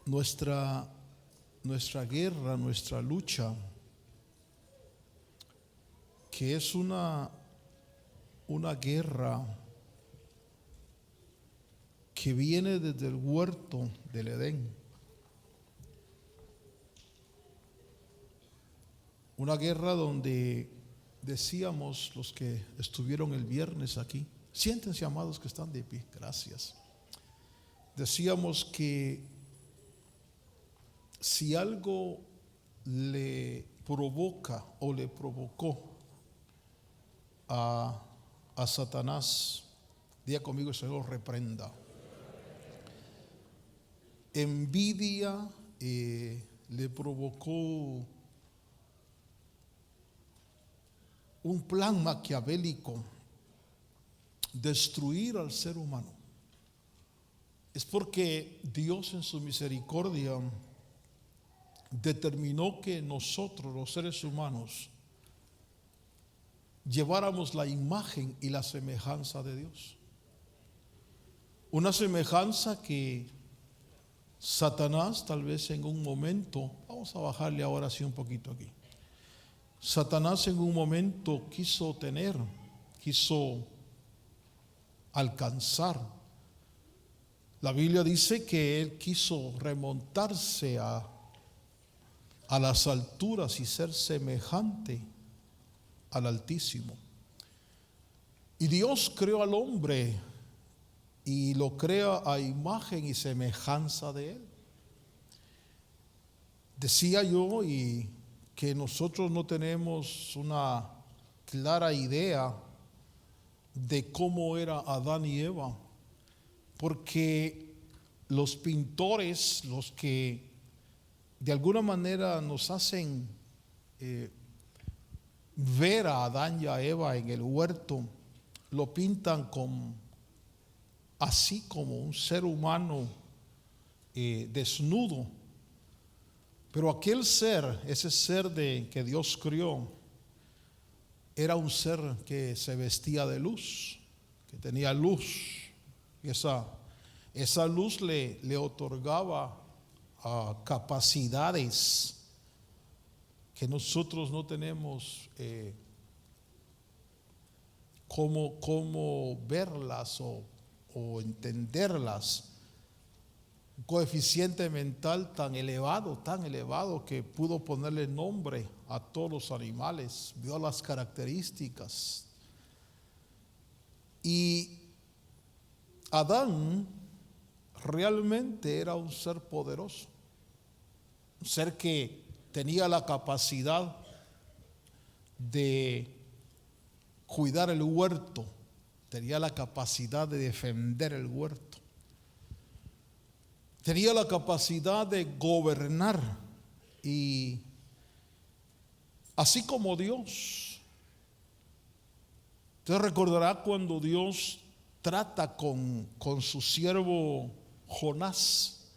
nuestra guerra, nuestra lucha, que es una guerra que viene desde el huerto del Edén. Una guerra donde decíamos los que estuvieron el viernes aquí, siéntense amados que están de pie, gracias. Decíamos que si algo le provoca o le provocó a Satanás, diga conmigo, el Señor reprenda. Envidia le provocó un plan maquiavélico, destruir al ser humano. Es porque Dios en su misericordia determinó que nosotros, los seres humanos, lleváramos la imagen y la semejanza de Dios. Una semejanza que Satanás tal vez en un momento, vamos a bajarle ahora sí un poquito aquí. Satanás en un momento quiso alcanzar. La Biblia dice que él quiso remontarse a las alturas y ser semejante al Altísimo. Y Dios creó al hombre y lo crea a imagen y semejanza de él. Decía yo y que nosotros no tenemos una clara idea de cómo era Adán y Eva, porque los pintores, los que de alguna manera nos hacen ver a Adán y a Eva en el huerto, lo pintan así como un ser humano desnudo. Pero aquel ser, ese ser que Dios crió, era un ser que se vestía de luz, que tenía luz. Y esa luz le otorgaba capacidades que nosotros no tenemos cómo verlas o entenderlas. Un coeficiente mental tan elevado que pudo ponerle nombre a todos los animales, vio las características. Y Adán realmente era un ser poderoso, un ser que tenía la capacidad de cuidar el huerto, tenía la capacidad de defender el huerto. Tenía la capacidad de gobernar, y así como Dios. Usted recordará cuando Dios trata con su siervo Jonás,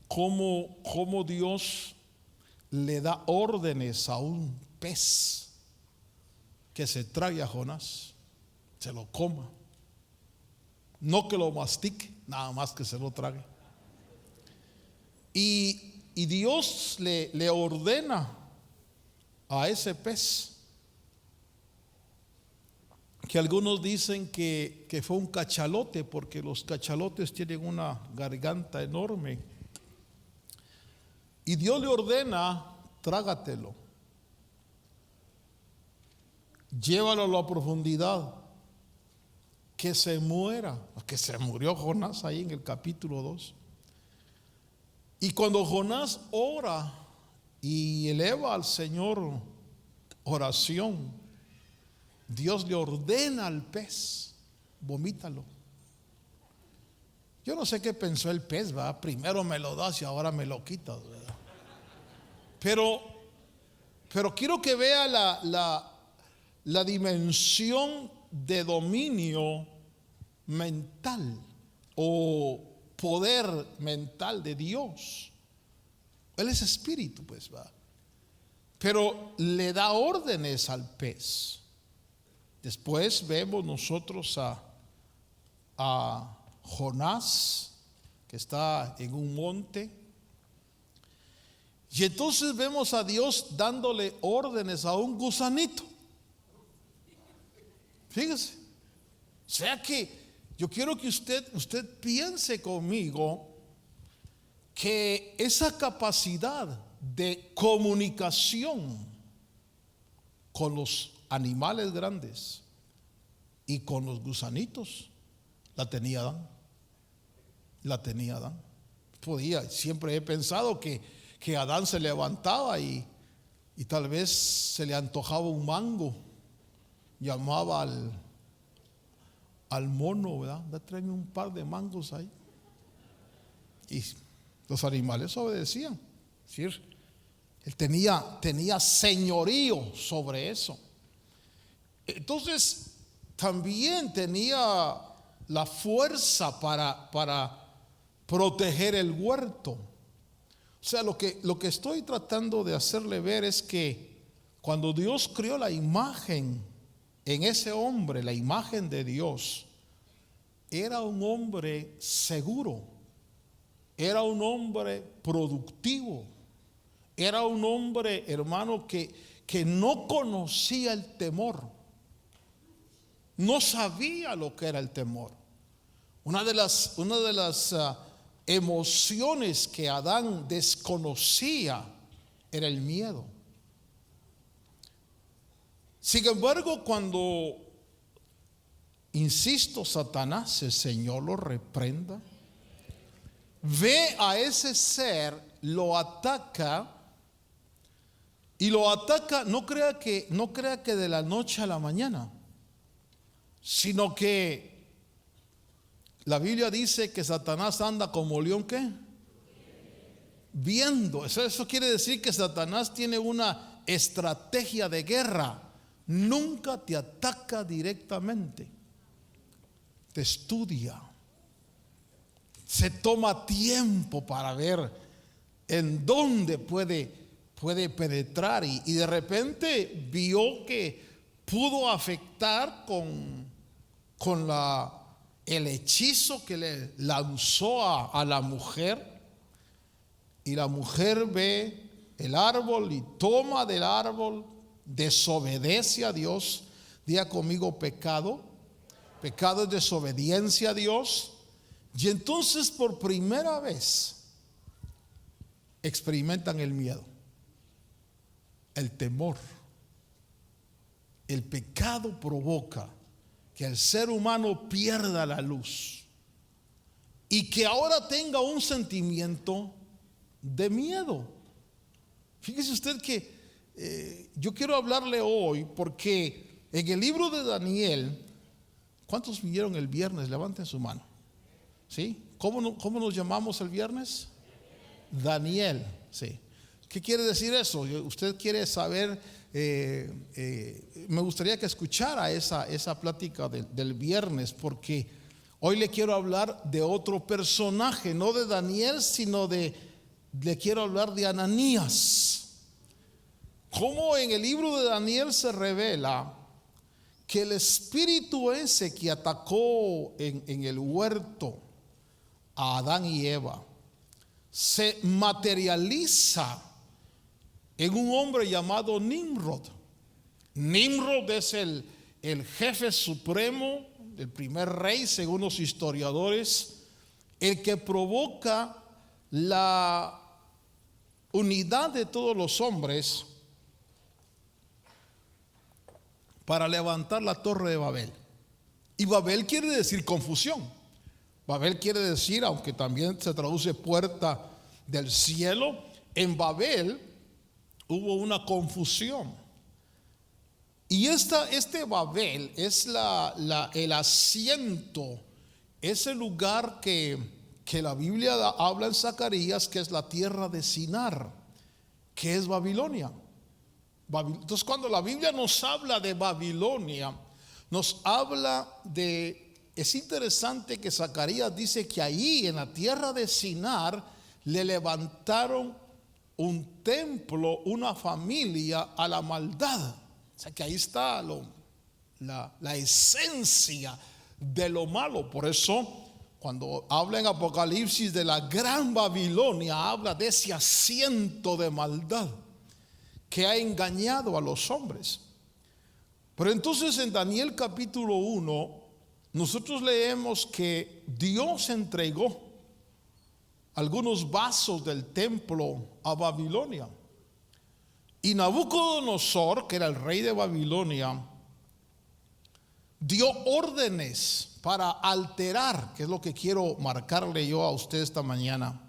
cómo Dios le da órdenes a un pez que se trague a Jonás, se lo coma, no que lo mastique, nada más que se lo trague. Y Dios le ordena a ese pez, que algunos dicen que fue un cachalote, porque los cachalotes tienen una garganta enorme, y Dios le ordena: trágatelo, llévalo a la profundidad, que se muera, que se murió Jonás ahí en el capítulo 2. Y cuando Jonás ora y eleva al Señor oración, Dios le ordena al pez: vomítalo. Yo no sé qué pensó el pez, ¿verdad? Primero me lo das y ahora me lo quitas, ¿verdad? Pero quiero que vea la dimensión de dominio mental o poder mental de Dios. Él es espíritu, pues va. Pero le da órdenes al pez. Después vemos nosotros a Jonás, que está en un monte, Y entonces vemos a Dios dándole órdenes a un gusanito. Fíjese. O sea que yo quiero que usted piense conmigo que esa capacidad de comunicación con los animales grandes y con los gusanitos la tenía Adán. La tenía Adán. Siempre he pensado que Adán se levantaba y tal vez se le antojaba un mango. Llamaba al mono, ¿verdad? Tráeme un par de mangos ahí. Y los animales obedecían. Es decir, él tenía señorío sobre eso. Entonces, también tenía la fuerza para proteger el huerto. O sea, lo que estoy tratando de hacerle ver es que cuando Dios creó la imagen en ese hombre, la imagen de Dios, era un hombre seguro, era un hombre productivo, era un hombre, hermano, que no conocía el temor, no sabía lo que era el temor. Una de las emociones que Adán desconocía era el miedo. Sin embargo, cuando, insisto, Satanás, el Señor lo reprenda, ve a ese ser, lo ataca, y lo ataca, no crea que de la noche a la mañana, sino que la Biblia dice que Satanás anda como león, ¿qué? Viendo. Eso quiere decir que Satanás tiene una estrategia de guerra. Nunca te ataca directamente. Te estudia. Se toma tiempo para ver en dónde puede penetrar. Y de repente vio que pudo afectar con el hechizo que le lanzó a la mujer. Y la mujer ve el árbol y toma del árbol, desobedece a Dios. Diga conmigo: pecado. Pecado es desobediencia a Dios. Y entonces por primera vez experimentan el miedo, el temor. El pecado provoca que el ser humano pierda la luz y que ahora tenga un sentimiento de miedo. Fíjese usted que yo quiero hablarle hoy porque en el libro de Daniel, ¿cuántos vinieron el viernes? Levanten su mano. ¿Sí? ¿Cómo nos llamamos el viernes? Daniel. Sí. ¿Qué quiere decir eso? Usted quiere saber, me gustaría que escuchara esa plática del viernes, porque hoy le quiero hablar de otro personaje, no de Daniel, sino le quiero hablar de Ananías. Cómo en el libro de Daniel se revela que el espíritu ese que atacó en el huerto a Adán y Eva se materializa en un hombre llamado Nimrod. Nimrod es el jefe supremo, el primer rey, según los historiadores, el que provoca la unidad de todos los hombres para levantar la torre de Babel. Y Babel quiere decir confusión. Babel quiere decir, aunque también se traduce puerta del cielo, en Babel hubo una confusión. Y este Babel es el asiento, ese lugar que la Biblia habla en Zacarías, que es la tierra de Sinar, que es Babilonia. Entonces, cuando la Biblia nos habla de Babilonia, nos habla es interesante que Zacarías dice que ahí en la tierra de Sinar le levantaron un templo, una familia a la maldad. O sea que ahí está la esencia de lo malo. Por eso cuando habla en Apocalipsis de la gran Babilonia, habla de ese asiento de maldad que ha engañado a los hombres. Pero entonces en Daniel capítulo 1, nosotros leemos que Dios entregó algunos vasos del templo a Babilonia. Y Nabucodonosor, que era el rey de Babilonia, dio órdenes para alterar, que es lo que quiero marcarle yo a usted esta mañana,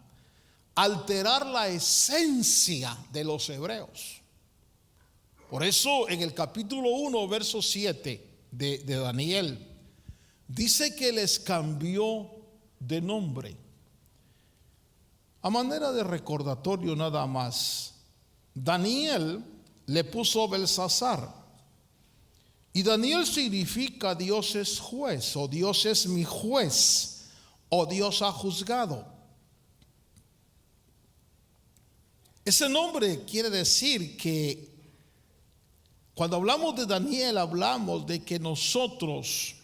alterar la esencia de los hebreos. Por eso en el capítulo 1, verso 7 de Daniel, dice que les cambió de nombre. A manera de recordatorio nada más, Daniel le puso Belsasar. Y Daniel significa Dios es juez, o Dios es mi juez, o Dios ha juzgado. Ese nombre quiere decir que cuando hablamos de Daniel, hablamos de que nosotros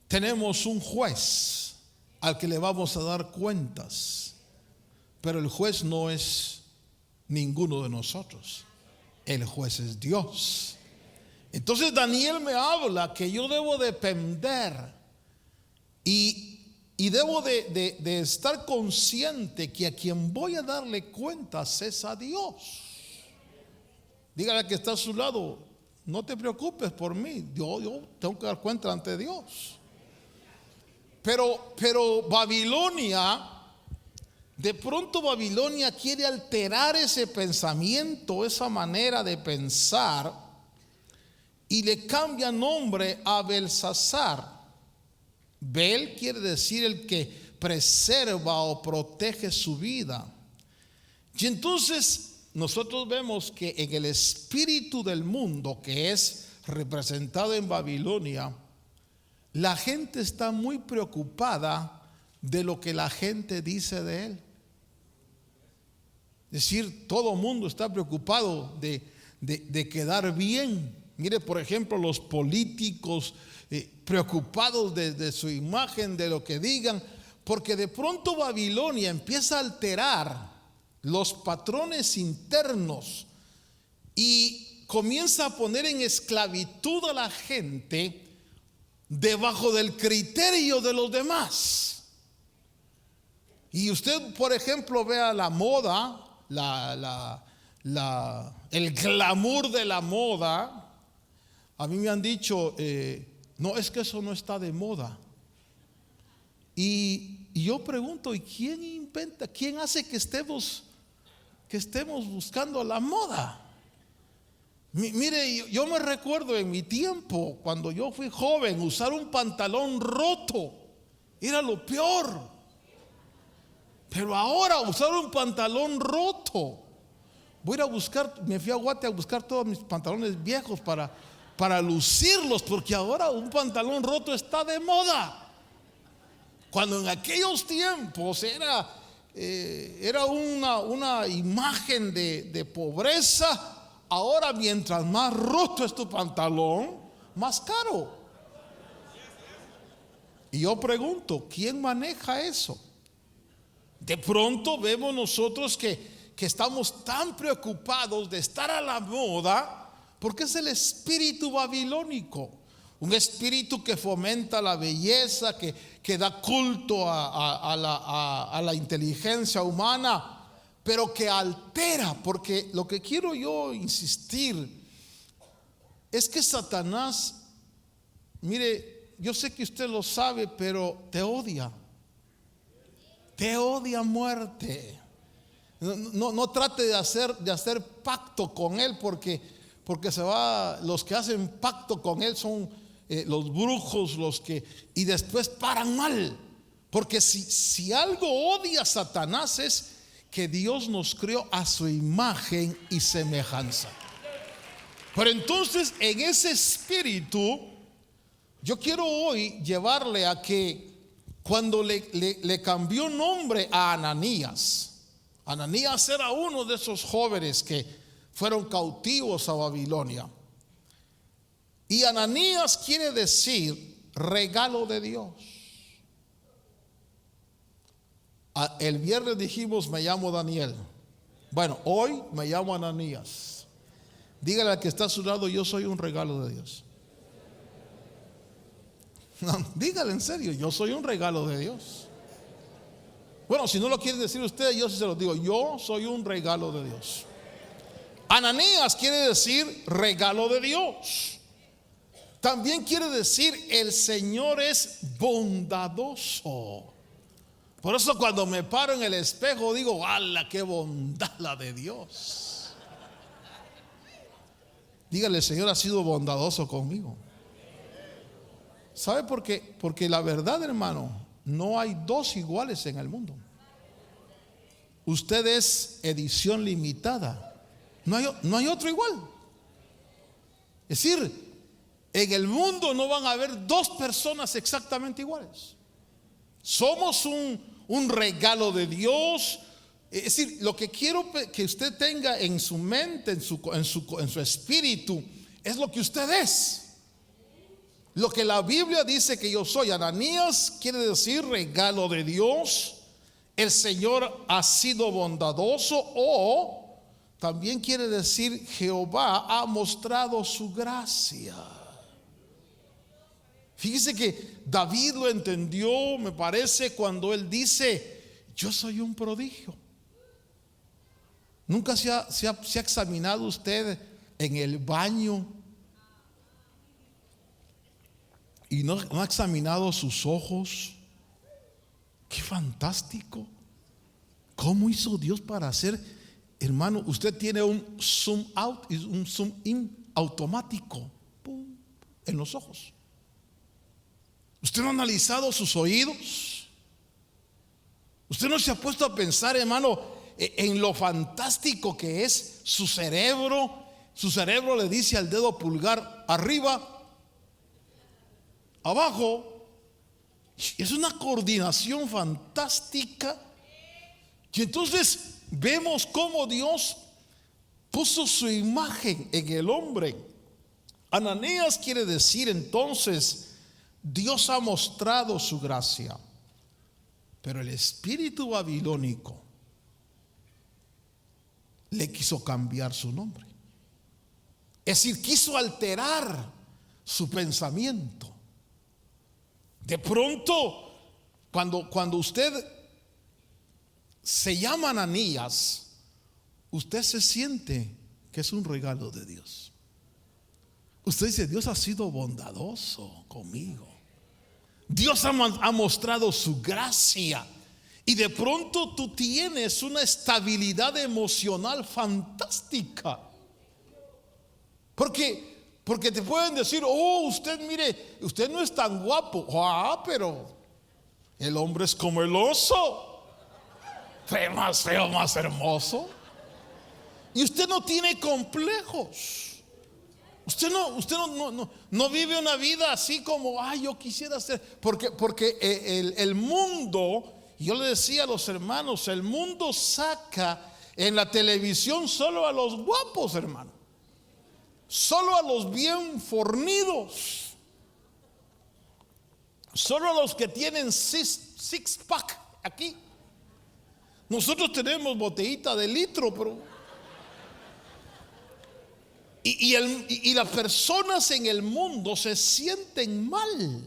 tenemos un juez al que le vamos a dar cuentas, pero el juez no es ninguno de nosotros, el juez es Dios. Entonces Daniel me habla que yo debo depender y debo de estar consciente que a quien voy a darle cuentas es a Dios. Dígale que está a su lado, no te preocupes por mí, yo tengo que dar cuenta ante Dios. Pero Babilonia, de pronto Babilonia quiere alterar ese pensamiento, esa manera de pensar, y le cambia nombre a Belsasar. Bel quiere decir el que preserva o protege su vida. Y entonces nosotros vemos que en el espíritu del mundo, que es representado en Babilonia, la gente está muy preocupada de lo que la gente dice de él. Es decir, todo el mundo está preocupado de quedar bien. Mire, por ejemplo, los políticos preocupados de su imagen, de lo que digan, porque de pronto Babilonia empieza a alterar los patrones internos y comienza a poner en esclavitud a la gente debajo del criterio de los demás. Y usted, por ejemplo, vea la moda, el glamour de la moda. A mí me han dicho, no, es que eso no está de moda. Y yo pregunto, ¿y quién inventa, quién hace que estemos buscando la moda? Mire, yo me recuerdo en mi tiempo, cuando yo fui joven, usar un pantalón roto era lo peor. Pero ahora usar un pantalón roto, me fui a Guate a buscar todos mis pantalones viejos para lucirlos, porque ahora un pantalón roto está de moda. Cuando en aquellos tiempos era una imagen de pobreza. Ahora, mientras más roto es tu pantalón, más caro. Y yo pregunto, ¿quién maneja eso? De pronto vemos nosotros que estamos tan preocupados de estar a la moda, porque es el espíritu babilónico. Un espíritu que fomenta la belleza, que da culto a la inteligencia humana, pero que altera. Porque lo que quiero yo insistir es que Satanás, mire, yo sé que usted lo sabe, pero te odia a muerte. No trate de hacer pacto con él, porque los que hacen pacto con él son los brujos, y después paran mal. Porque si algo odia a Satanás es que Dios nos creó a su imagen y semejanza. Pero entonces, en ese espíritu, yo quiero hoy llevarle a que cuando le cambió nombre a Ananías era uno de esos jóvenes que fueron cautivos a Babilonia. Y Ananías quiere decir regalo de Dios. El viernes dijimos, me llamo Daniel. Bueno, hoy me llamo Ananías. Dígale al que está a su lado, yo soy un regalo de Dios. No, dígale en serio, yo soy un regalo de Dios. Bueno, si no lo quiere decir usted, yo sí se lo digo, yo soy un regalo de Dios. Ananías quiere decir regalo de Dios. También quiere decir el Señor es bondadoso. Por eso cuando me paro en el espejo digo, ¡ala, qué bondad la de Dios! Dígale, el Señor ha sido bondadoso conmigo. ¿Sabe por qué? Porque la verdad, hermano, no hay dos iguales en el mundo. Usted es edición limitada. No hay otro igual. Es decir, en el mundo no van a haber dos personas exactamente iguales. Somos un regalo de Dios. Es decir, lo que quiero que usted tenga en su mente, en su espíritu, es lo que usted es. Lo que la Biblia dice que yo soy. Ananías quiere decir regalo de Dios. El Señor ha sido bondadoso, o también quiere decir Jehová ha mostrado su gracia. Fíjese que David lo entendió, me parece, cuando él dice, yo soy un prodigio. ¿Nunca se ha examinado usted en el baño y no ha examinado sus ojos? Qué fantástico. ¿Cómo hizo Dios para hacer? Hermano, usted tiene un zoom out y un zoom in automático en los ojos. ¿Usted no ha analizado sus oídos? ¿Usted no se ha puesto a pensar, hermano, en lo fantástico que es su cerebro? Su cerebro le dice al dedo pulgar, arriba, abajo. Es una coordinación fantástica. Y entonces vemos cómo Dios puso su imagen en el hombre. Ananías quiere decir entonces, Dios ha mostrado su gracia, pero el espíritu babilónico le quiso cambiar su nombre. Es decir, quiso alterar su pensamiento. De pronto, cuando usted se llama Ananías, usted se siente que es un regalo de Dios. Usted dice, Dios ha sido bondadoso conmigo. Dios ha mostrado su gracia. Y de pronto tú tienes una estabilidad emocional fantástica. Porque te pueden decir, oh, usted mire, usted no es tan guapo. Ah, pero el hombre es como el oso. Más feo, más hermoso. Y usted no tiene complejos. Usted no vive una vida así como, ay, yo quisiera ser. Porque el mundo, yo le decía a los hermanos, el mundo saca en la televisión solo a los guapos, hermano. Solo a los bien fornidos. Solo a los que tienen six pack aquí. Nosotros tenemos botellita de litro, pero... Y las personas en el mundo se sienten mal.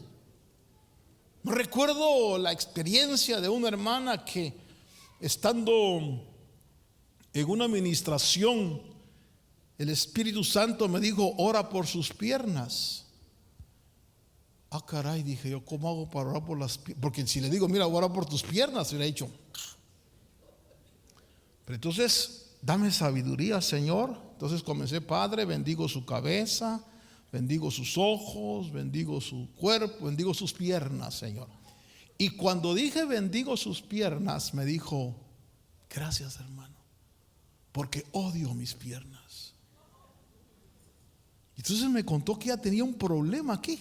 Recuerdo la experiencia de una hermana que, estando en una administración, el Espíritu Santo me dijo, ora por sus piernas. Ah, caray, dije yo, ¿cómo hago para orar por las piernas? Porque si le digo, mira, ora por tus piernas, se le ha dicho. Pero entonces, dame sabiduría, Señor. Entonces comencé, Padre, bendigo su cabeza, bendigo sus ojos, bendigo su cuerpo, bendigo sus piernas, Señor. Y cuando dije bendigo sus piernas, me dijo, gracias, hermano, porque odio mis piernas. Entonces me contó que ella tenía un problema aquí.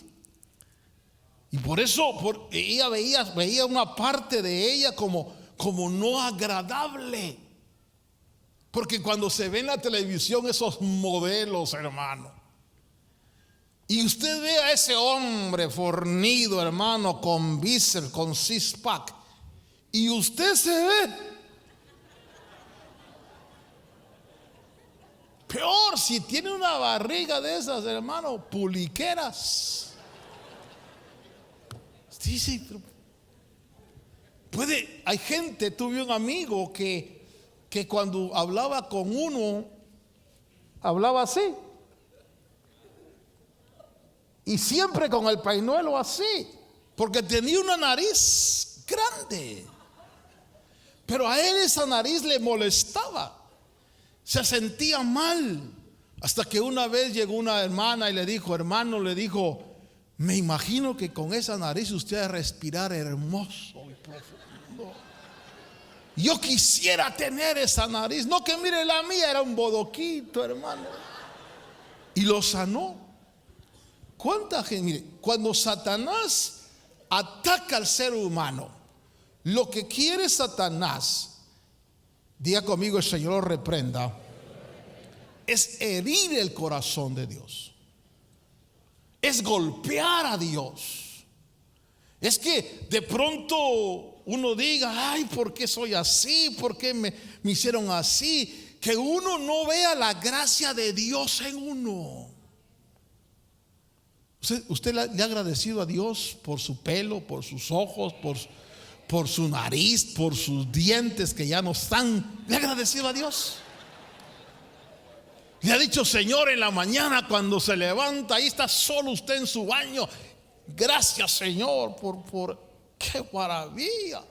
Y por eso ella veía una parte de ella como no agradable. Porque cuando se ve en la televisión esos modelos, hermano, y usted ve a ese hombre fornido, hermano, con bíceps, con six pack, y usted se ve peor si tiene una barriga de esas, hermano, puliqueras. Dice, hay gente, tuve un amigo que cuando hablaba con uno, hablaba así. Y siempre con el pañuelo así, porque tenía una nariz grande. Pero a él esa nariz le molestaba. Se sentía mal. Hasta que una vez llegó una hermana y le dijo, hermano, le dijo, me imagino que con esa nariz usted va a respirar hermoso y profundo. Yo quisiera tener esa nariz. No, que mire, la mía era un bodoquito, hermano. Y lo sanó. ¿Cuánta gente? Mire, cuando Satanás ataca al ser humano, lo que quiere Satanás, diga conmigo, el Señor lo reprenda, es herir el corazón de Dios, es golpear a Dios. Es que de pronto uno diga, ay, ¿por qué soy así? ¿Por qué me hicieron así? Que uno no vea la gracia de Dios en uno. ¿Usted le ha agradecido a Dios por su pelo, por sus ojos, por su nariz, por sus dientes que ya no están? ¿Le ha agradecido a Dios? Le ha dicho, Señor, en la mañana cuando se levanta, ahí está solo usted en su baño, gracias, Señor, por qué maravilla.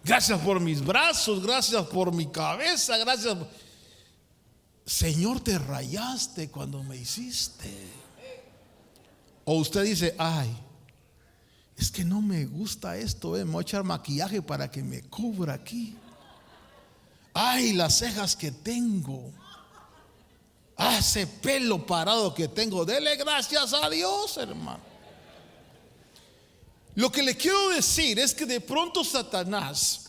Gracias por mis brazos, gracias por mi cabeza, gracias. Señor, te rayaste cuando me hiciste. O usted dice, ay, es que no me gusta esto, me voy a echar maquillaje para que me cubra aquí. Ay, las cejas que tengo. Ah, ese pelo parado que tengo. Dele gracias a Dios, hermano. Lo que le quiero decir es que de pronto Satanás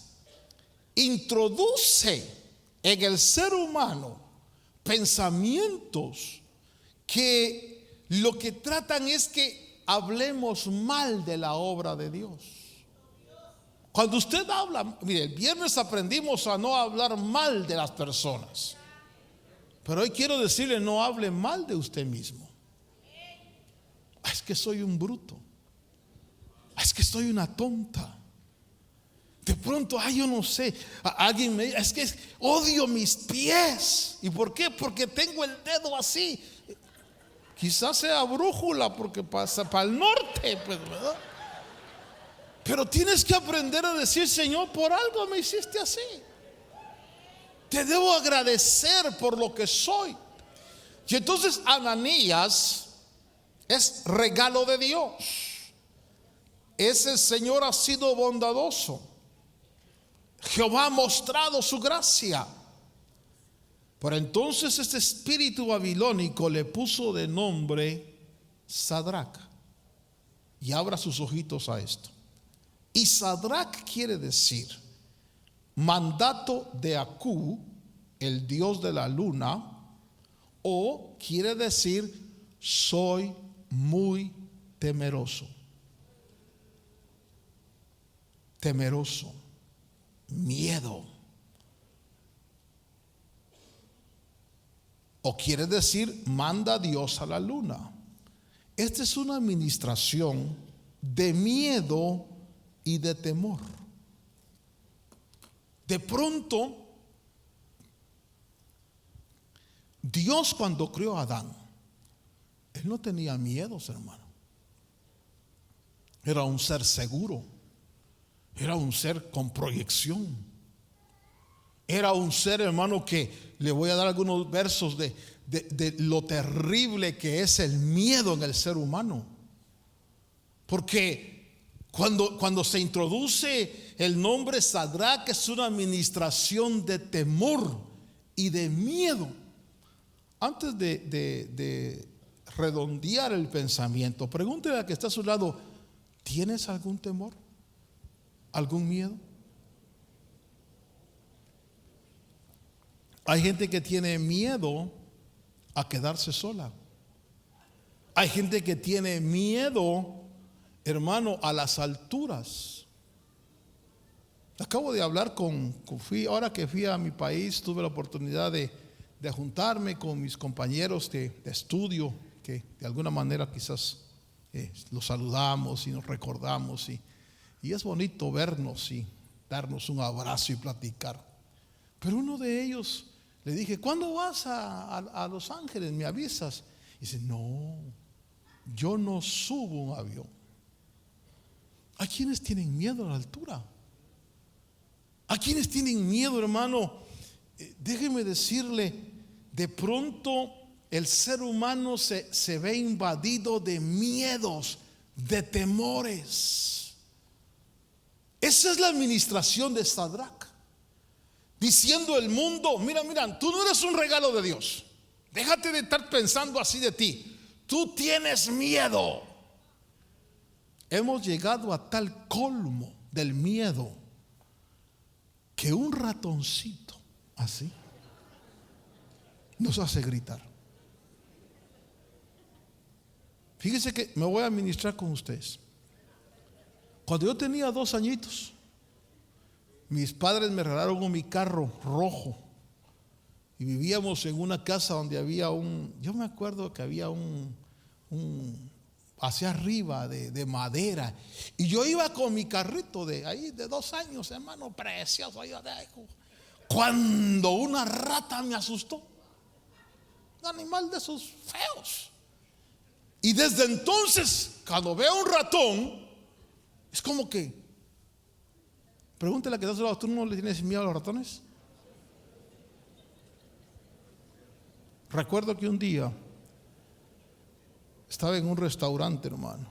introduce en el ser humano pensamientos que lo que tratan es que hablemos mal de la obra de Dios. Cuando usted habla, mire, el viernes aprendimos a no hablar mal de las personas, pero hoy quiero decirle, no hable mal de usted mismo. Es que soy un bruto, es que soy una tonta. De pronto, yo no sé, alguien me dice, es que odio mis pies. ¿Y por qué? Porque tengo el dedo así. Quizás sea brújula porque pasa para el norte, pues, ¿verdad? Pero tienes que aprender a decir, Señor, por algo me hiciste así. Te debo agradecer por lo que soy. Y entonces Ananías es regalo de Dios. Ese Señor ha sido bondadoso. Jehová ha mostrado su gracia. Por entonces este espíritu babilónico le puso de nombre Sadrach. Y abra sus ojitos a esto. Y Sadrach quiere decir mandato de Acú, el dios de la luna, o quiere decir soy muy temeroso. Temeroso, miedo. O quiere decir manda Dios a la luna. Esta es una administración de miedo y de temor. De pronto, Dios cuando creó a Adán, él no tenía miedos, hermano. Era un ser seguro. Era un ser con proyección. Era un ser, hermano, que le voy a dar algunos versos de lo terrible que es el miedo en el ser humano. Porque cuando se introduce el nombre Sadrach, es una administración de temor y de miedo. Antes de redondear el pensamiento, pregúntele al que está a su lado, ¿tienes algún temor? ¿Algún miedo? Hay gente que tiene miedo a quedarse sola. Hay gente que tiene miedo, hermano, a las alturas. Acabo de hablar ahora que fui a mi país, tuve la oportunidad de juntarme con mis compañeros de estudio, que de alguna manera quizás los saludamos y nos recordamos, y es bonito vernos y darnos un abrazo y platicar. Pero uno de ellos le dije: ¿cuándo vas a Los Ángeles? ¿Me avisas? Y dice: no, yo no subo un avión. ¿A quiénes tienen miedo a la altura? ¿A quienes tienen miedo, hermano? Déjeme decirle, de pronto el ser humano se ve invadido de miedos, de temores. Esa es la administración de Sadrach, diciendo el mundo: mira, tú no eres un regalo de Dios. Déjate de estar pensando así de ti. Tú tienes miedo. Hemos llegado a tal colmo del miedo que un ratoncito así nos hace gritar. Fíjese que me voy a ministrar con ustedes. Cuando yo tenía 2 añitos, mis padres me regalaron mi carro rojo y vivíamos en una casa donde había yo me acuerdo que había un hacia arriba de madera, y yo iba con mi carrito de 2 años, hermano, precioso. Cuando una rata me asustó, un animal de esos feos, y desde entonces cuando veo un ratón es como que, pregúntale a que está a su lado: ¿tú no le tienes miedo a los ratones? Recuerdo que un día estaba en un restaurante, hermano.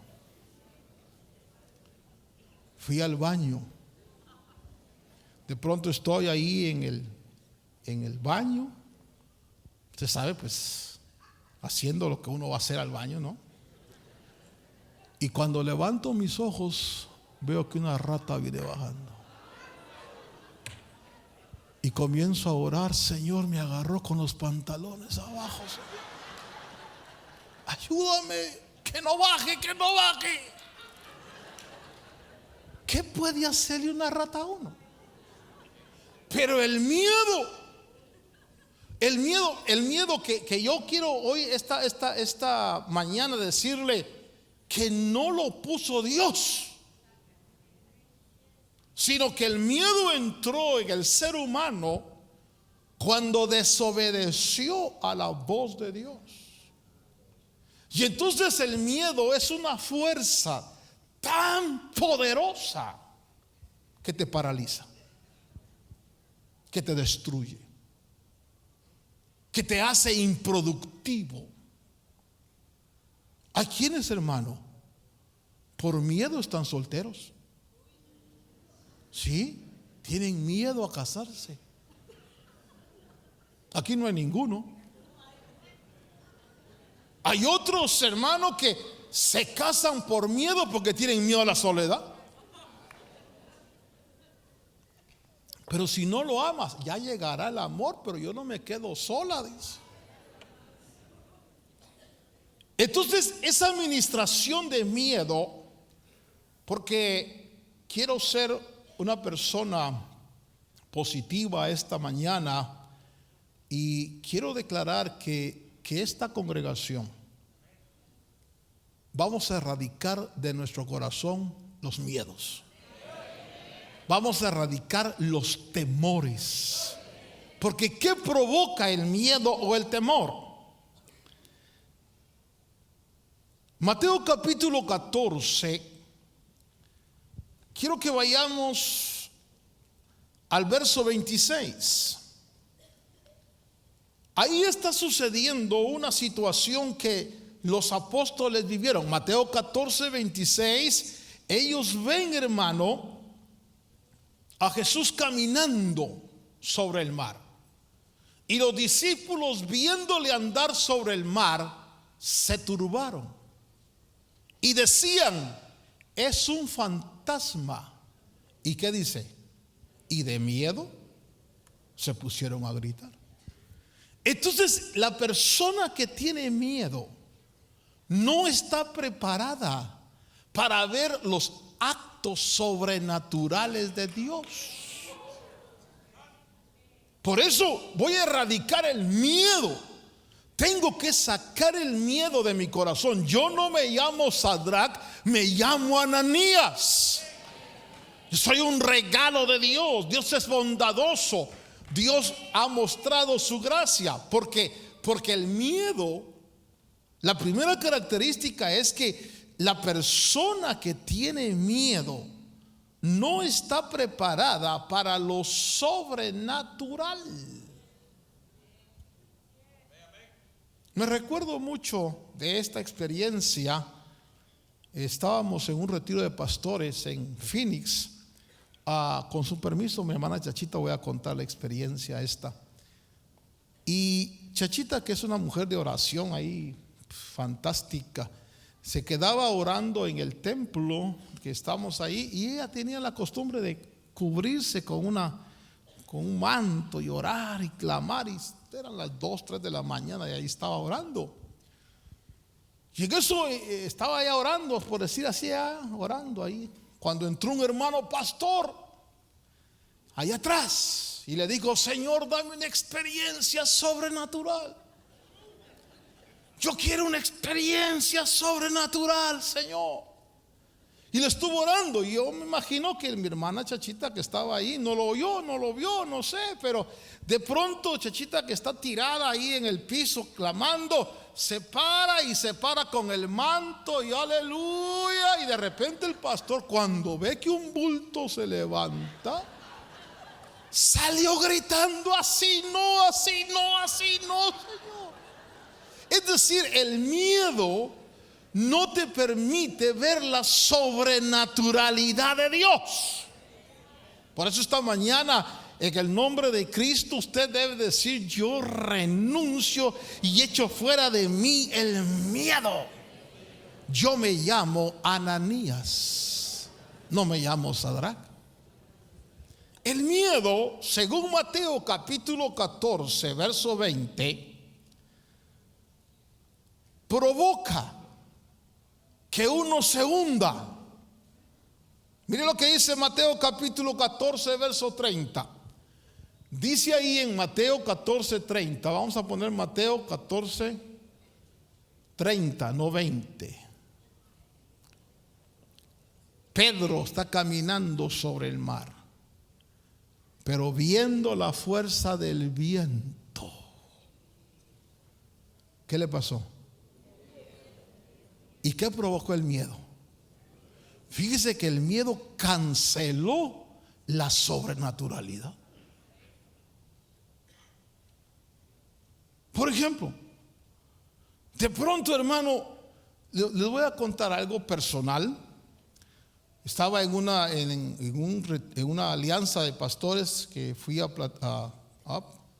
Fui al baño. De pronto estoy ahí en el baño. Usted sabe, pues, haciendo lo que uno va a hacer al baño, ¿no? Y cuando levanto mis ojos, veo que una rata viene bajando. Y comienzo a orar: Señor, me agarró con los pantalones abajo, Señor. Ayúdame, que no baje, que no baje. ¿Qué puede hacerle una rata a uno? Pero el miedo que yo quiero hoy, esta mañana, decirle que no lo puso Dios, sino que el miedo entró en el ser humano cuando desobedeció a la voz de Dios. Y entonces el miedo es una fuerza tan poderosa que te paraliza, que te destruye, que te hace improductivo. ¿A quiénes, hermano, por miedo están solteros? Sí, tienen miedo a casarse. Aquí no hay ninguno. Hay otros, hermanos, que se casan por miedo porque tienen miedo a la soledad. Pero si no lo amas, ya llegará el amor, pero yo no me quedo sola, dice. Entonces, esa administración de miedo, porque quiero ser una persona positiva esta mañana, y quiero declarar que esta congregación vamos a erradicar de nuestro corazón los miedos. Vamos a erradicar los temores. Porque ¿qué provoca el miedo o el temor? Mateo capítulo 14. Quiero que vayamos al verso 26. Ahí está sucediendo una situación que los apóstoles vivieron. Mateo 14, 26. Ellos ven, hermano, a Jesús caminando sobre el mar. Y los discípulos, viéndole andar sobre el mar, se turbaron y decían: es un fantasma. ¿Y qué dice? Y de miedo se pusieron a gritar. Entonces, la persona que tiene miedo no está preparada para ver los actos sobrenaturales de Dios. Por eso voy a erradicar el miedo. Tengo que sacar el miedo de mi corazón. Yo no me llamo Sadrach, me llamo Ananías. Yo soy un regalo de Dios. Dios es bondadoso. Dios ha mostrado su gracia. Porque el miedo, la primera característica es que la persona que tiene miedo no está preparada para lo sobrenatural. Me recuerdo mucho de esta experiencia. Estábamos en un retiro de pastores en Phoenix. Con su permiso, mi hermana Chachita, voy a contar la experiencia esta. Y Chachita, que es una mujer de oración ahí fantástica, se quedaba orando en el templo que estamos ahí, y ella tenía la costumbre de cubrirse con un manto y orar y clamar, y eran las 2, 3 de la mañana y ahí estaba orando. Y en eso estaba ella orando, por decir así, orando ahí, cuando entró un hermano pastor allá atrás y le dijo: Señor, dame una experiencia sobrenatural. Yo quiero una experiencia sobrenatural, Señor. Y le estuvo orando, y yo me imagino que mi hermana Chachita, que estaba ahí, no lo oyó, no lo vio, no sé, pero de pronto Chachita, que está tirada ahí en el piso clamando, se para con el manto y aleluya. Y de repente el pastor, cuando ve que un bulto se levanta, salió gritando: así no, así no, así no, Señor. Es decir, el miedo no te permite ver la sobrenaturalidad de Dios. Por eso esta mañana, en el nombre de Cristo, usted debe decir: yo renuncio y echo fuera de mí el miedo. Yo me llamo Ananías, no me llamo Sadrach. El miedo, según Mateo capítulo 14, verso 20, provoca que uno se hunda. Mire lo que dice Mateo capítulo 14, verso 30. Dice ahí en Mateo 14, 30. Vamos a poner Mateo 14, 30, no 20. Pedro está caminando sobre el mar, pero viendo la fuerza del viento, ¿qué le pasó? ¿Y qué provocó el miedo? Fíjese que el miedo canceló la sobrenaturalidad. Por ejemplo, de pronto, hermano, les voy a contar algo personal. Estaba en una alianza de pastores que fui a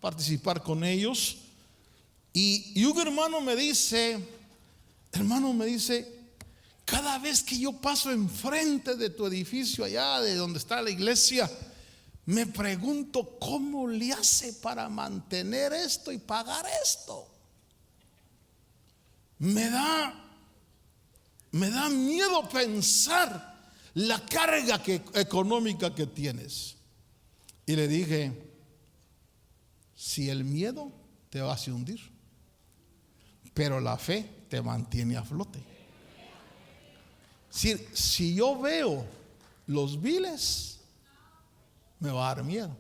participar con ellos, y un hermano me dice: cada vez que yo paso enfrente de tu edificio allá de donde está la iglesia, me pregunto cómo le hace para mantener esto y pagar esto. Me da miedo pensar la carga económica que tienes. Y le dije: si el miedo te va a hundir, pero la fe te mantiene a flote. Si yo veo los biles, me va a dar miedo,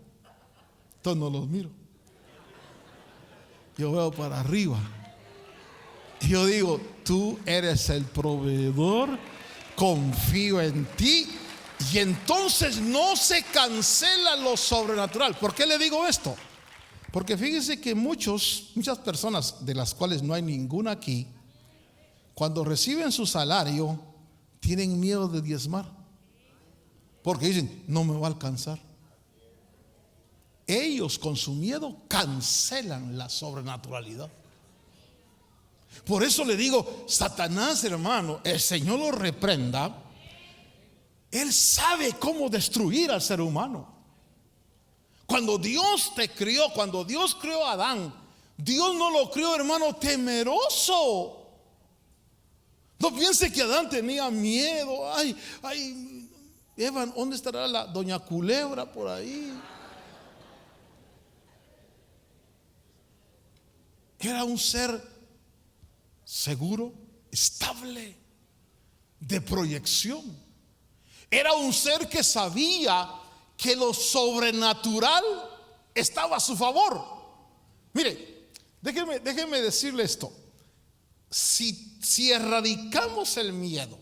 entonces no los miro. Yo veo para arriba y yo digo: tú eres el proveedor, confío en ti. Y entonces no se cancela lo sobrenatural. ¿Por qué le digo esto? Porque fíjese que muchas personas, de las cuales no hay ninguna aquí, cuando reciben su salario, tienen miedo de diezmar, porque dicen: no me va a alcanzar. Ellos, con su miedo, cancelan la sobrenaturalidad. Por eso le digo: Satanás, hermano, el Señor lo reprenda. Él sabe cómo destruir al ser humano. Cuando Dios te crió, cuando Dios crió a Adán, Dios no lo crió, hermano, temeroso. No piense que Adán tenía miedo. Ay, Evan, ¿dónde estará la doña Culebra por ahí? Era un ser seguro, estable, de proyección. Era un ser que sabía que lo sobrenatural estaba a su favor. Mire, déjeme decirle esto. Si erradicamos el miedo,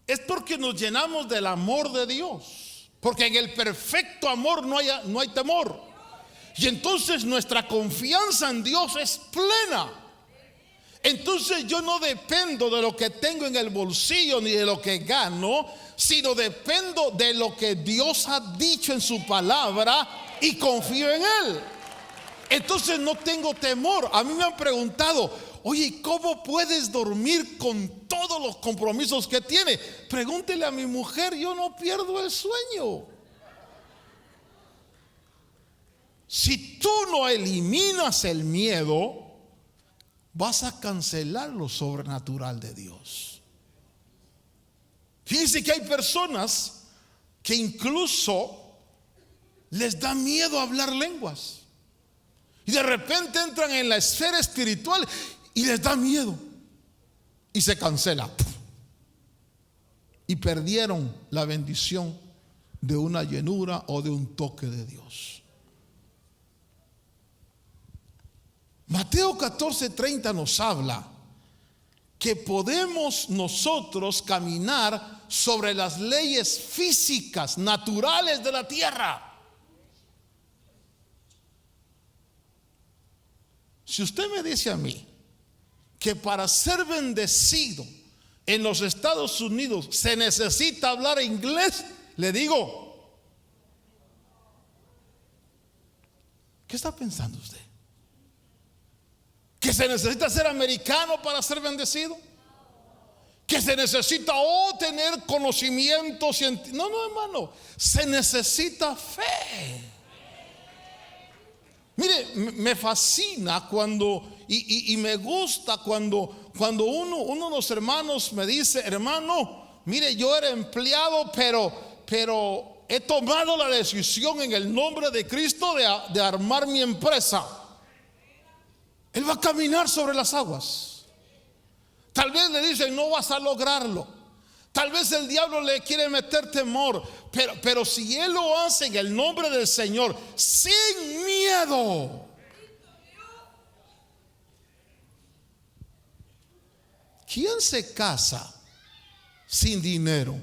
es porque nos llenamos del amor de Dios. Porque en el perfecto amor no hay temor. Y entonces nuestra confianza en Dios es plena. Entonces yo no dependo de lo que tengo en el bolsillo ni de lo que gano, sino dependo de lo que Dios ha dicho en su palabra y confío en Él. Entonces no tengo temor. A mí me han preguntado, oye, ¿cómo puedes dormir con todos los compromisos que tiene? Pregúntele a mi mujer, yo no pierdo el sueño. Si tú no eliminas el miedo, vas a cancelar lo sobrenatural de Dios. Fíjense que hay personas que incluso les da miedo hablar lenguas. Y de repente entran en la esfera espiritual y les da miedo. Y se cancela. Y perdieron la bendición de una llenura o de un toque de Dios. Mateo 14:30 nos habla que podemos nosotros caminar sobre las leyes físicas, naturales de la tierra. Si usted me dice a mí que para ser bendecido en los Estados Unidos se necesita hablar inglés, le digo, ¿qué está pensando usted? ¿Que se necesita ser americano para ser bendecido? ¿Que se necesita tener conocimiento científico? No, hermano, se necesita fe. Mire, me fascina cuando y me gusta cuando uno de los hermanos me dice, hermano, mire, yo era empleado, pero he tomado la decisión en el nombre de Cristo de armar mi empresa. Él va a caminar sobre las aguas. Tal vez le dicen, no vas a lograrlo. Tal vez el diablo le quiere meter temor, pero si él lo hace en el nombre del Señor, sin miedo. ¿Quién se casa sin dinero?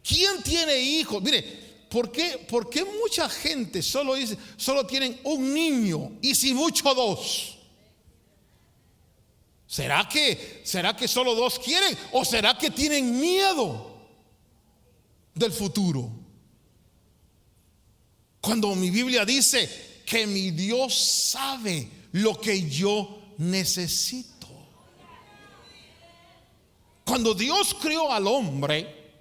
¿Quién tiene hijos? Mire, ¿por qué mucha gente solo tienen un niño y si mucho dos? ¿Será que solo dos quieren? ¿O será que tienen miedo del futuro? Cuando mi Biblia dice que mi Dios sabe lo que yo necesito. Cuando Dios creó al hombre,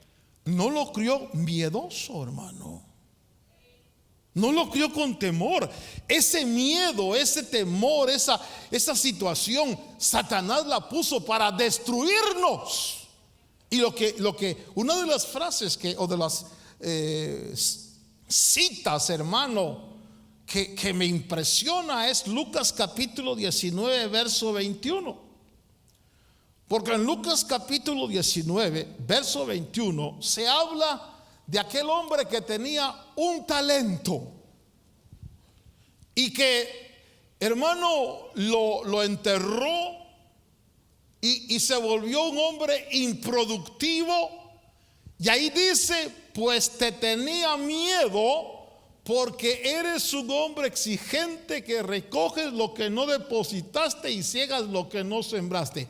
no lo crió miedoso, hermano. No lo crió con temor. Ese miedo, ese temor, esa situación, Satanás la puso para destruirnos. Y lo que una de las frases o de las citas, hermano, que me impresiona es Lucas capítulo 19, verso 21. Porque en Lucas capítulo 19, verso 21, se habla de aquel hombre que tenía un talento y que, hermano, lo enterró y se volvió un hombre improductivo. Y ahí dice, pues te tenía miedo porque eres un hombre exigente que recoges lo que no depositaste y ciegas lo que no sembraste.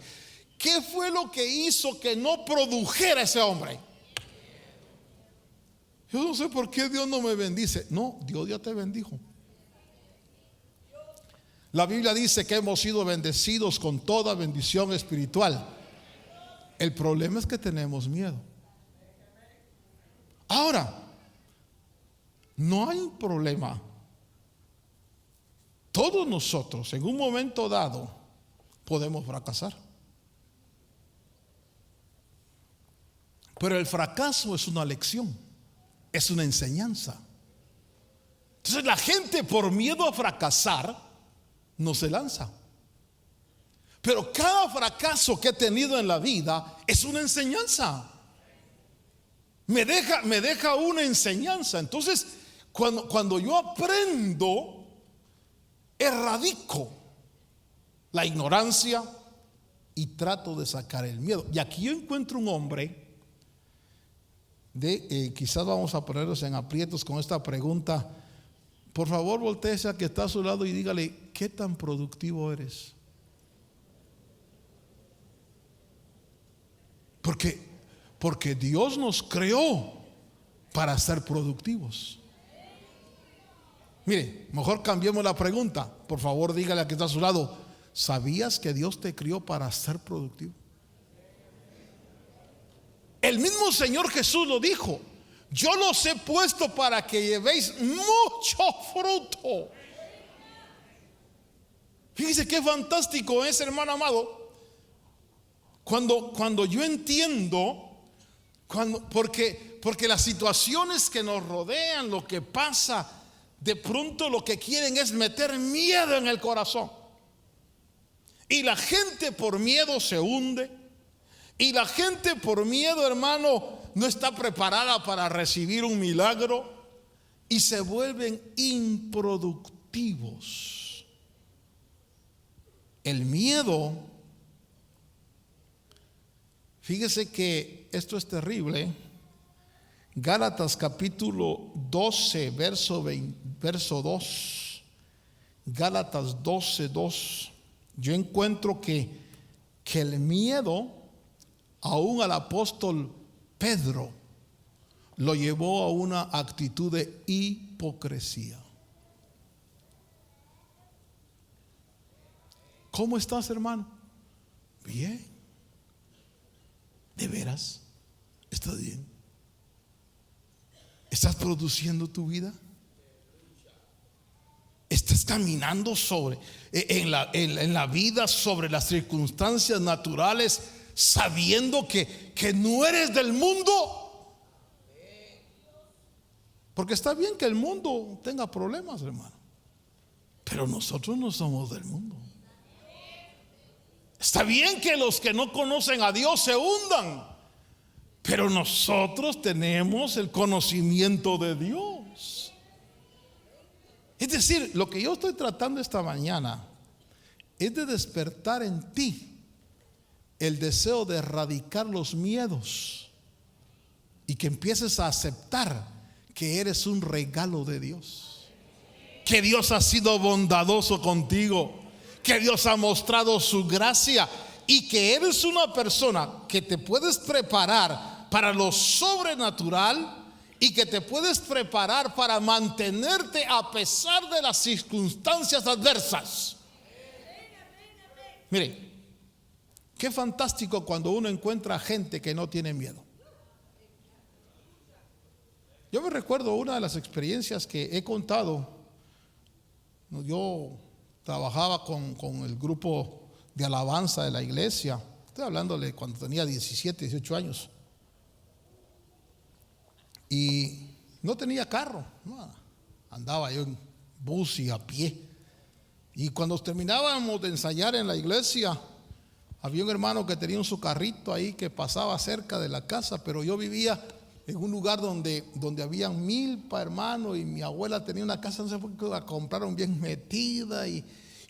¿Qué fue lo que hizo que no produjera ese hombre? Yo no sé por qué Dios no me bendice. No, Dios ya te bendijo. La Biblia dice que hemos sido bendecidos con toda bendición espiritual. El problema es que tenemos miedo. Ahora, no hay un problema. Todos nosotros en un momento dado podemos fracasar. Pero el fracaso es una lección, es una enseñanza. Entonces la gente, por miedo a fracasar, no se lanza. Pero cada fracaso que he tenido en la vida es una enseñanza. Me deja una enseñanza. Entonces, cuando yo aprendo, erradico la ignorancia y trato de sacar el miedo. Y aquí yo encuentro un hombre quizás vamos a ponerlos en aprietos con esta pregunta. Por favor, voltéese al que está a su lado y dígale: ¿qué tan productivo eres? Porque Dios nos creó para ser productivos. Mire, mejor cambiemos la pregunta. Por favor, dígale al que está a su lado: ¿sabías que Dios te crió para ser productivo? El mismo Señor Jesús lo dijo: yo los he puesto para que llevéis mucho fruto. Fíjese qué fantástico es, hermano amado, cuando yo entiendo, porque las situaciones que nos rodean, lo que pasa, de pronto lo que quieren es meter miedo en el corazón. Y la gente por miedo se hunde. Y la gente por miedo, hermano, no está preparada para recibir un milagro y se vuelven improductivos. El miedo, fíjese que esto es terrible. Gálatas capítulo 12, verso 2. Gálatas 12, 2. Yo encuentro que el miedo, aún al apóstol Pedro, lo llevó a una actitud de hipocresía. ¿Cómo estás, hermano? Bien. ¿De veras? ¿Estás bien? ¿Estás produciendo tu vida? ¿Estás caminando en la vida sobre las circunstancias naturales, sabiendo que no eres del mundo? Porque está bien que el mundo tenga problemas, hermano, pero nosotros no somos del mundo. Está bien que los que no conocen a Dios se hundan, pero nosotros tenemos el conocimiento de Dios. Es decir, lo que yo estoy tratando esta mañana es de despertar en ti el deseo de erradicar los miedos y que empieces a aceptar que eres un regalo de Dios, que Dios ha sido bondadoso contigo, que Dios ha mostrado su gracia y que eres una persona que te puedes preparar para lo sobrenatural y que te puedes preparar para mantenerte a pesar de las circunstancias adversas. Mire, qué fantástico cuando uno encuentra gente que no tiene miedo. Yo me recuerdo una de las experiencias que he contado. Yo trabajaba con el grupo de alabanza de la iglesia. Estoy hablándole cuando tenía 17, 18 años. Y no tenía carro, no, andaba yo en bus y a pie. Y cuando terminábamos de ensayar en la iglesia, había un hermano que tenía su carrito ahí que pasaba cerca de la casa, pero yo vivía en un lugar donde habían milpa, hermano, y mi abuela tenía una casa, no sé por qué la compraron bien metida y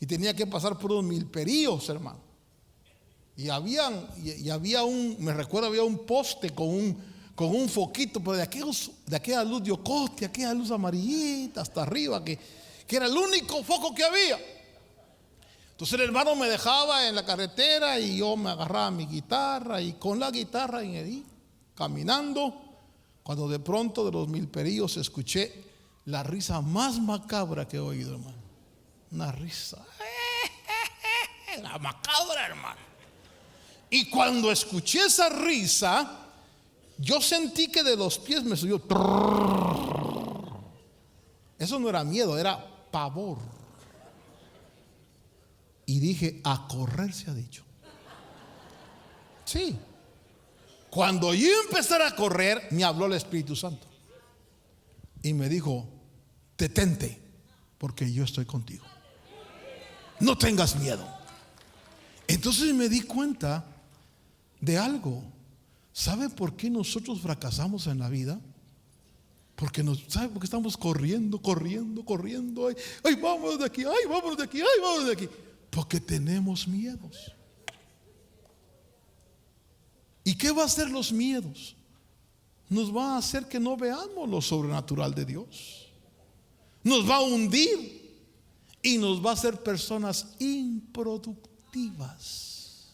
tenía que pasar por unos milperíos, hermano. Y había me recuerdo, había un poste con un foquito, pero de aquella luz de ocote, aquella luz amarillita hasta arriba, que era el único foco que había. Entonces el hermano me dejaba en la carretera y yo me agarraba mi guitarra y con la guitarra y ahí caminando, cuando de pronto de los milperíos escuché la risa más macabra que he oído, hermano. Una risa la macabra, hermano. Y cuando escuché esa risa, yo sentí que de los pies me subió. Eso no era miedo, era pavor. Y dije: a correr se ha dicho. Sí. Cuando yo empezara a correr, me habló el Espíritu Santo y me dijo: detente, porque yo estoy contigo. No tengas miedo. Entonces me di cuenta de algo. ¿Sabe por qué nosotros fracasamos en la vida? ¿Sabe? Porque estamos corriendo. Ay, vámonos de aquí, ay, vámonos de aquí, ay, vámonos de aquí. Porque tenemos miedos. ¿Y qué va a hacer los miedos? Nos va a hacer que no veamos lo sobrenatural de Dios. Nos va a hundir y nos va a hacer personas improductivas.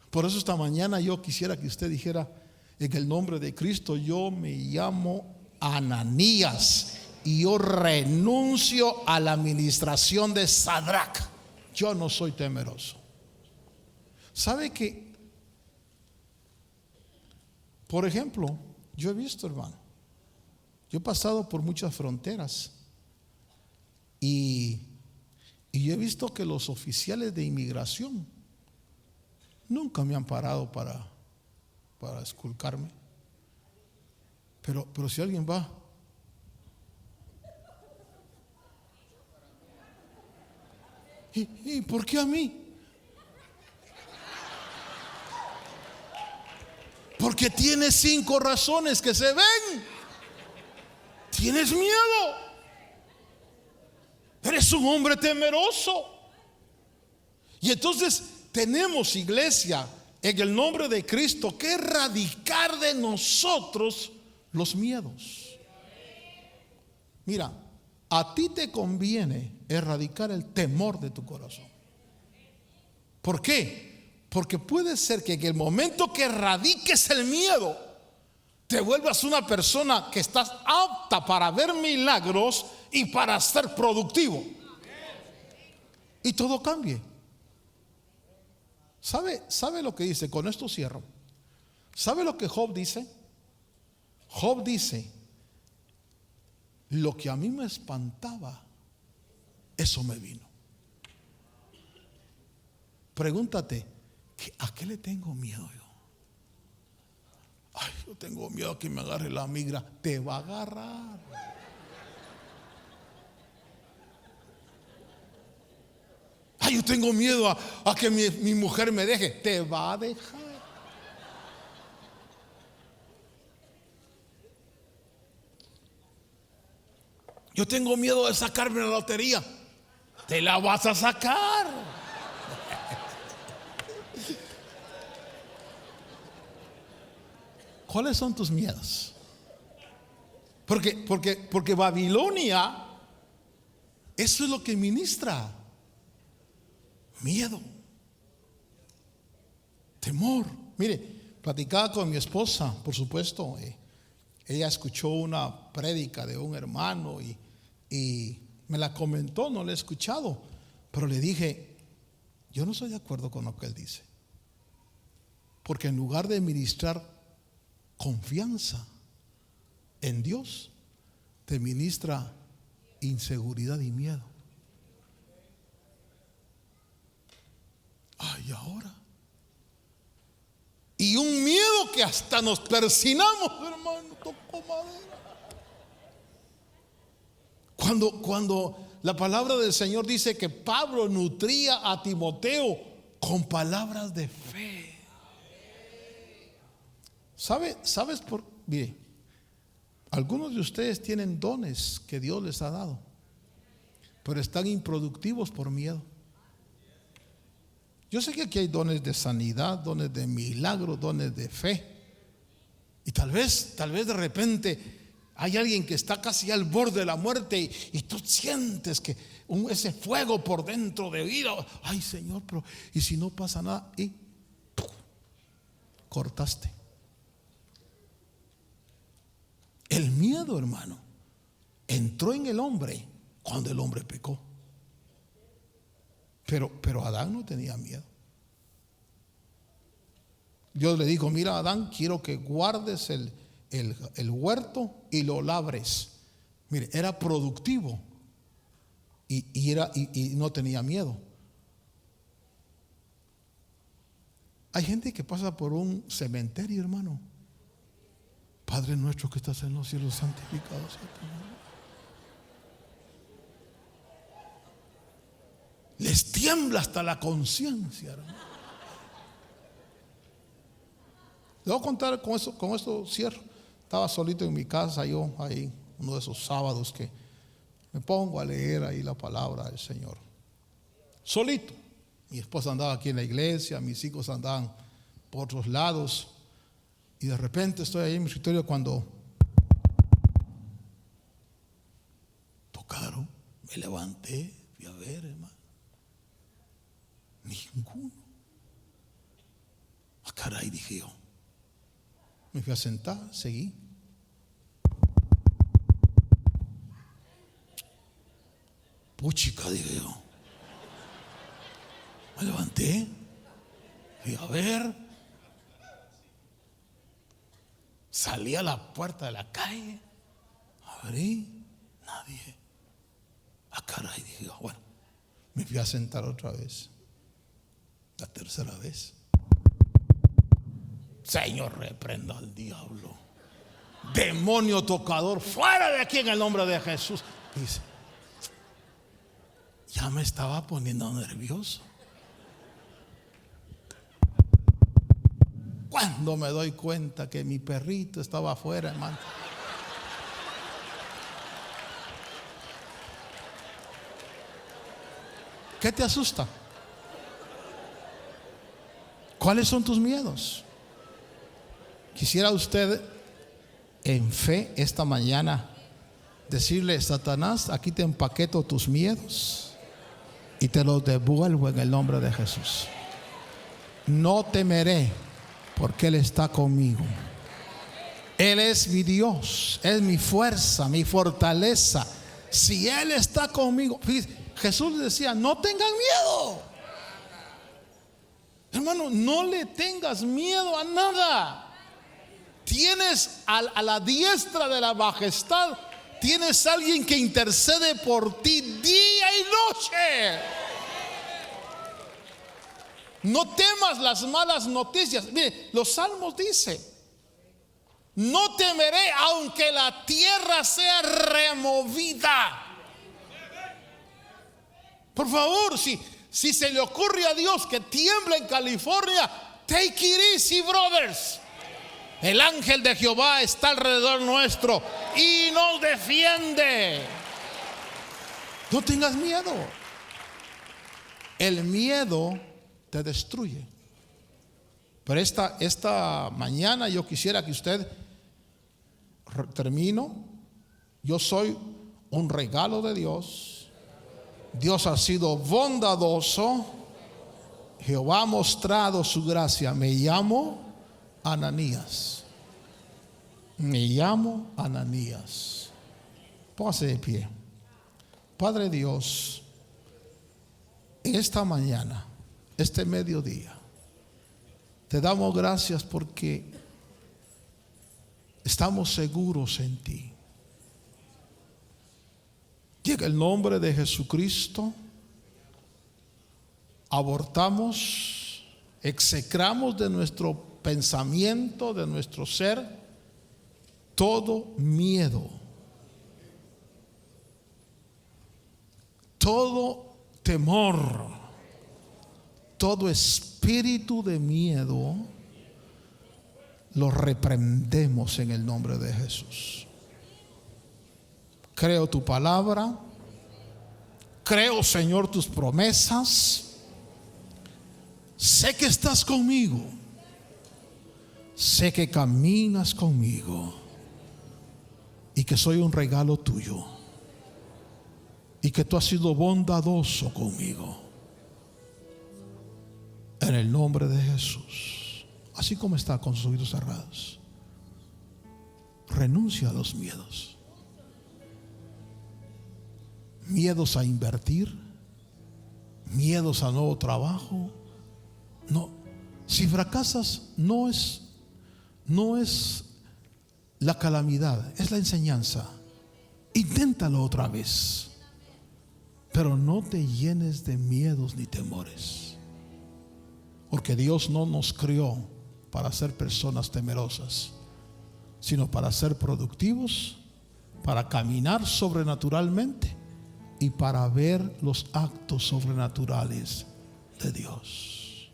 Por eso esta mañana yo quisiera que usted dijera: en el nombre de Cristo, yo me llamo Ananías y yo renuncio a la administración de Sadrach. Yo no soy temeroso. ¿Sabe que? Por ejemplo, yo he visto, hermano, yo he pasado por muchas fronteras y yo he visto que los oficiales de inmigración nunca me han parado para esculcarme. Pero si alguien va, ¿y por qué a mí? Porque tienes 5 razones que se ven. Tienes miedo. Eres un hombre temeroso. Y entonces tenemos, iglesia, en el nombre de Cristo, que erradicar de nosotros los miedos. Mira, a ti te conviene erradicar el temor de tu corazón. ¿Por qué? Porque puede ser que en el momento que erradiques el miedo, te vuelvas una persona que estás apta para ver milagros y para ser productivo. Y todo cambie. ¿Sabe lo que dice? Con esto cierro. ¿Sabe lo que Job dice? Job dice: lo que a mí me espantaba, eso me vino. Pregúntate: ¿a qué le tengo miedo yo? Ay, yo tengo miedo a que me agarre la migra. Te va a agarrar. Ay, yo tengo miedo a que mi mujer me deje. Te va a dejar. Yo tengo miedo de sacarme la lotería. Te la vas a sacar. ¿Cuáles son tus miedos? Porque Babilonia, eso es lo que ministra: miedo, temor. Mire, platicaba con mi esposa, por supuesto. Ella escuchó una prédica de un hermano y me la comentó. No la he escuchado, pero le dije: yo no estoy de acuerdo con lo que él dice, porque en lugar de ministrar confianza en Dios, te ministra inseguridad y miedo. Ay, ahora. Y un miedo que hasta nos persinamos, hermano. Tocó madera. Cuando la palabra del Señor dice que Pablo nutría a Timoteo con palabras de fe. ¿Sabes por? Mire, algunos de ustedes tienen dones que Dios les ha dado, pero están improductivos por miedo. Yo sé que aquí hay dones de sanidad, dones de milagro, dones de fe. Y tal vez de repente hay alguien que está casi al borde de la muerte y tú sientes que ese fuego por dentro de vida. Ay, Señor, pero ¿y si no pasa nada? Y ¡pum!, cortaste. El miedo, hermano, entró en el hombre cuando el hombre pecó. Pero Adán no tenía miedo. Dios le dijo: mira, Adán, quiero que guardes el huerto y lo labres. Mire, era productivo y no tenía miedo. Hay gente que pasa por un cementerio, hermano. Padre nuestro que estás en los cielos, santificado sea tu nombre. Les tiembla hasta la conciencia, hermano. Le voy a contar con esto cierro. Estaba solito en mi casa, yo ahí, uno de esos sábados que me pongo a leer ahí la palabra del Señor. Solito. Mi esposa andaba aquí en la iglesia, mis hijos andaban por otros lados. Y de repente estoy ahí en mi escritorio cuando tocaron, me levanté, fui a ver, hermano. Ninguno. Ah, caray, dije yo. Me fui a sentar, seguí. Puchica, dije yo. Me levanté, fui a ver. Salí a la puerta de la calle, abrí, nadie. Ah, caray, dije yo. Bueno, me fui a sentar otra vez. La tercera vez. Señor, reprenda al diablo. Demonio tocador, fuera de aquí en el nombre de Jesús. Dice, ya me estaba poniendo nervioso. Cuando me doy cuenta que mi perrito estaba afuera, hermano. ¿Qué te asusta? ¿Cuáles son tus miedos? Quisiera usted en fe esta mañana decirle: Satanás, aquí te empaqueto tus miedos y te los devuelvo en el nombre de Jesús. No temeré, porque Él está conmigo. Él es mi Dios, es mi fuerza, mi fortaleza. Si Él está conmigo, Jesús decía: no tengan miedo. Hermano, no le tengas miedo a nada. Tienes a la diestra de la majestad, tienes a alguien que intercede por ti día y noche. No temas las malas noticias. Mire, los salmos dicen: no temeré aunque la tierra sea removida. Por favor, si se le ocurre a Dios que tiembla en California, take it easy, brothers. El ángel de Jehová está alrededor nuestro y nos defiende. No tengas miedo. El miedo te destruye. Pero esta mañana yo quisiera que usted, termino, yo soy un regalo de Dios. Dios ha sido bondadoso. Jehová ha mostrado su gracia. Me llamo Ananías. Me llamo Ananías. Póngase de pie. Padre Dios, esta mañana, este mediodía, te damos gracias porque estamos seguros en ti. Llega el nombre de Jesucristo, abortamos, execramos de nuestro pensamiento, de nuestro ser, todo miedo, todo temor, todo espíritu de miedo, lo reprendemos en el nombre de Jesús. Creo tu palabra, creo, Señor, tus promesas. Sé que estás conmigo, sé que caminas conmigo y que soy un regalo tuyo y que tú has sido bondadoso conmigo. En el nombre de Jesús, así como está con sus oídos cerrados, renuncia a los miedos. Miedos a invertir, miedos a nuevo trabajo. No, si fracasas no es la calamidad, es la enseñanza. Inténtalo otra vez, pero no te llenes de miedos ni temores. Porque Dios no nos crió para ser personas temerosas, sino para ser productivos, para caminar sobrenaturalmente y para ver los actos sobrenaturales de Dios.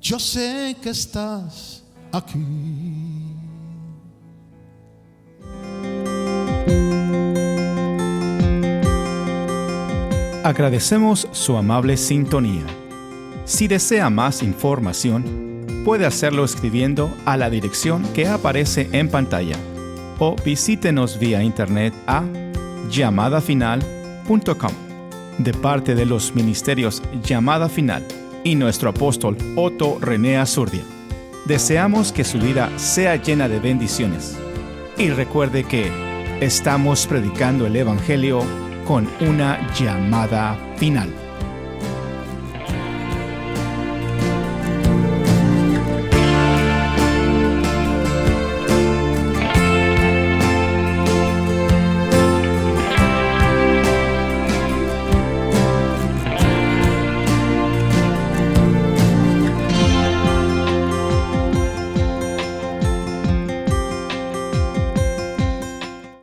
Yo sé que estás aquí. Agradecemos su amable sintonía. Si desea más información, puede hacerlo escribiendo a la dirección que aparece en pantalla o visítenos vía internet a llamadafinal.com. De parte de los ministerios Llamada Final y nuestro apóstol Otto René Azurdia, deseamos que su vida sea llena de bendiciones. Y recuerde que estamos predicando el Evangelio con una llamada final.